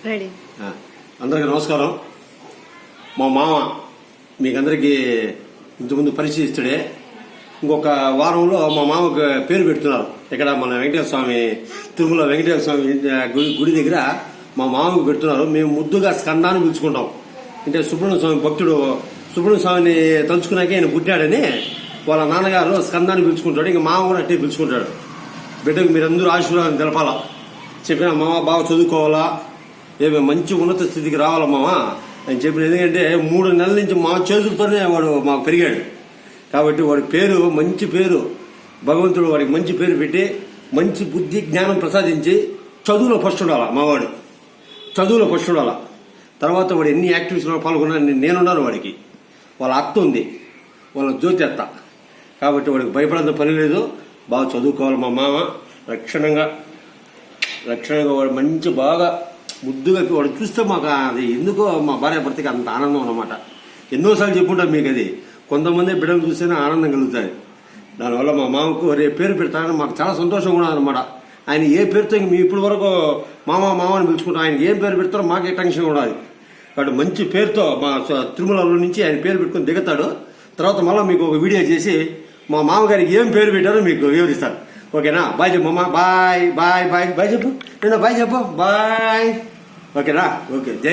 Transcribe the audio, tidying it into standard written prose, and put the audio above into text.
Ready. అందరికీ నమస్కారం. మా మామ మీకందరికీ ఇంతకుముందు పరిచయిస్తుడే. ఇంకొక వారంలో మా మామకు పేరు పెడుతున్నారు. ఇక్కడ మన వెంకటేశ్వర స్వామి, తిరుమల వెంకటేశ్వర స్వామి గుడి దగ్గర మా మామకు పెడుతున్నారు. మేము ముద్దుగా స్కందాన్ని పిలుచుకుంటాం. అంటే సుబ్రహ్మణ్య స్వామి భక్తుడు సుబ్రహ్మణ్య స్వామిని తలుచుకున్నాకే ఆయన పుట్టాడని వాళ్ళ నాన్నగారు స్కందాన్ని పిలుచుకుంటాడు. ఇంకా మామ కూడా అట్టే పిలుచుకుంటాడు. బిడ్డకు మీరందరూ ఆశీర్వాదం తెలపాలా. చెప్పిన మామ బాగా చదువుకోవాలా, ఏమి మంచి ఉన్నత స్థితికి రావాలా మామ అని చెప్పిన. ఎందుకంటే 3 నెలల నుంచి మా చేతులతోనే వాడు మాకు పెరిగాడు. కాబట్టి వాడి పేరు మంచి పేరు, భగవంతుడు వాడికి మంచి పేరు పెట్టి మంచి బుద్ధి జ్ఞానం ప్రసాదించి చదువులో ఫస్ట్ ఉండాలా. మావాడు చదువులో ఫస్ట్ ఉండాలా. తర్వాత వాడు ఎన్ని యాక్టివిటీస్లో పాల్గొన్నా నేనున్నాను. వాడికి వాళ్ళ అత్త ఉంది, వాళ్ళ జ్యోతి అత్త. కాబట్టి వాడికి భయపడంత పని లేదు. బాగా చదువుకోవాలి మా మామ. రక్షణంగా వాడు మంచి బాగా ముద్దుగా వాడు చూస్తే మాకు అది ఎందుకో మా భార్య భర్తకి అంత ఆనందం అన్నమాట. ఎన్నోసార్లు చెప్పుంటాం మీకు. అది కొంతమంది బిడ్డలు చూస్తేనే ఆనందం కలుగుతుంది. దానివల్ల మా మామకు రేపు పేరు పెడతానని మాకు చాలా సంతోషంగా ఉన్నది అనమాట. ఆయన ఏ పేరుతో మీ ఇప్పుడు వరకు మామ అని పిలుచుకుంటాం. ఆయన ఏం పేరు పెడతారో మాకే టెన్షన్ ఉండాలి. కాబట్టి మంచి పేరుతో మా తిరుమలలో నుంచి ఆయన పేరు పెట్టుకుని దిగుతాడు. తర్వాత మళ్ళీ మీకు ఒక వీడియో చేసి మా మామగారికి ఏం పేరు పెట్టారో మీకు వివరిస్తాను. ఓకేనా? బాయ్ చెప్పు అమ్మా. బాయ్ బాయ్ బాయ్ బాయ్ చెప్పు. నేను బాయ్ చెప్పు. బాయ్. ఓకేనా? ఓకే. జై